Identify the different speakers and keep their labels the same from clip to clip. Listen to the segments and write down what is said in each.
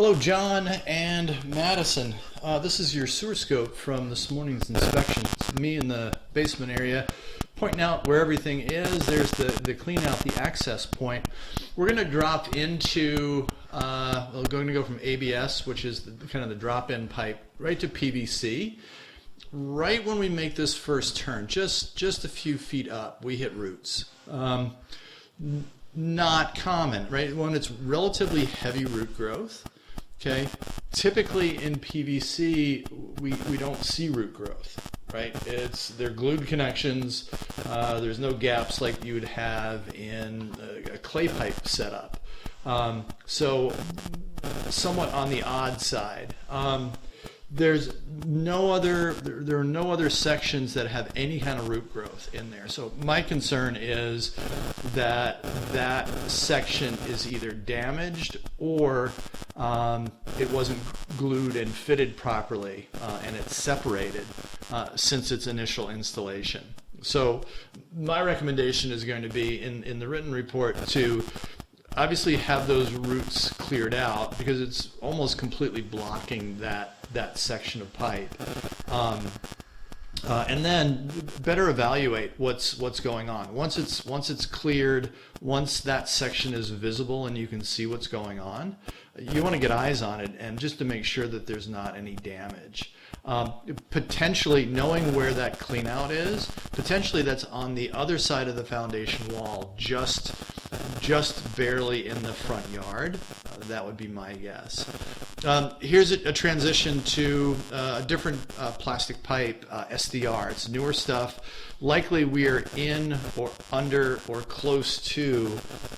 Speaker 1: Hello, John and Madison. This is your sewer scope from this morning's inspection. It's me in the basement area pointing out where everything is. There's the clean out the access point. We're going to drop into, we're going to go from ABS, which is kind of the drop-in pipe, right to PVC. Right when we make this first turn, just a few feet up, we hit roots. Not common, right? When it's relatively heavy root growth, okay? Typically in PVC, we don't see root growth, right? They're glued connections. There's no gaps like you would have in a clay pipe setup. So somewhat on the odd side. There are no other sections that have any kind of root growth in there. So my concern is that that section is either damaged or it wasn't glued and fitted properly and it's separated since its initial installation. So my recommendation is going to be in the written report to obviously have those roots cleared out because it's almost completely blocking that section of pipe. And then better evaluate what's going on. Once it's cleared, once that section is visible and you can see what's going on, you want to get eyes on it and just to make sure that there's not any damage. Potentially knowing where that clean out is, potentially that's on the other side of the foundation wall, just barely in the front yard. That would be my guess. Here's a transition to a different plastic pipe, SDR. It's newer stuff. Likely we are in or under or close to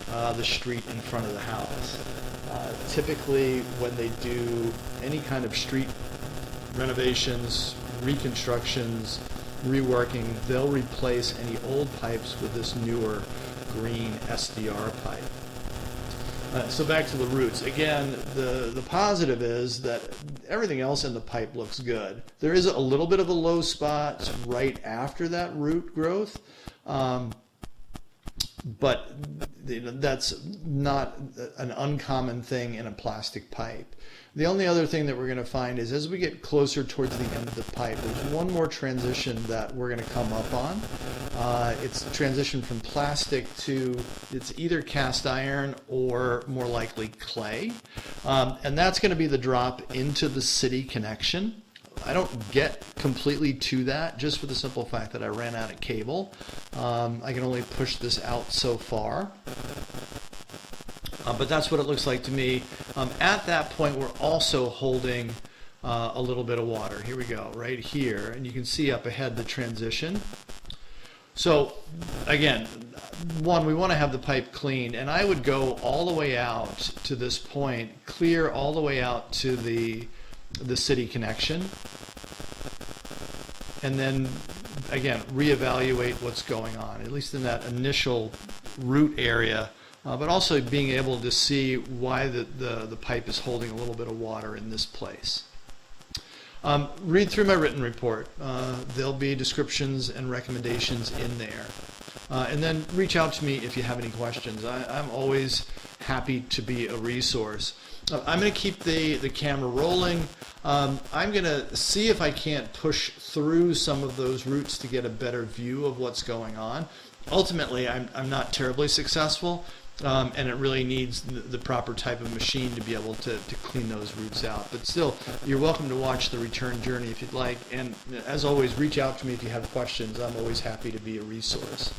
Speaker 1: the street in front of the house. Typically when they do any kind of street renovations, reconstructions, reworking, they'll replace any old pipes with this newer green SDR pipe. So back to the roots. Again, the positive is that everything else in the pipe looks good. There is a little bit of a low spot right after that root growth, but that's not an uncommon thing in a plastic pipe. The only other thing that we're going to find is as we get closer towards the end of the pipe, there's one more transition that we're going to come up on. It's a transition from plastic to, it's either cast iron or more likely clay. And that's going to be the drop into the city connection. I don't get completely to that just for the simple fact that I ran out of cable. I can only push this out so far. But that's what it looks like to me. At that point, we're also holding a little bit of water. Here we go, right here. And you can see up ahead the transition. So again, one, we want to have the pipe cleaned. And I would go all the way out to this point, clear all the way out to the city connection. And then, again, reevaluate what's going on, at least in that initial root area. But also being able to see why the pipe is holding a little bit of water in this place. Read through my written report. There'll be descriptions and recommendations in there. And then reach out to me if you have any questions. I'm always happy to be a resource. I'm going to keep the camera rolling. I'm going to see if I can't push through some of those roots to get a better view of what's going on. Ultimately, I'm not terribly successful. And it really needs the proper type of machine to be able to clean those roots out. But still, you're welcome to watch the return journey if you'd like. And as always, reach out to me if you have questions. I'm always happy to be a resource.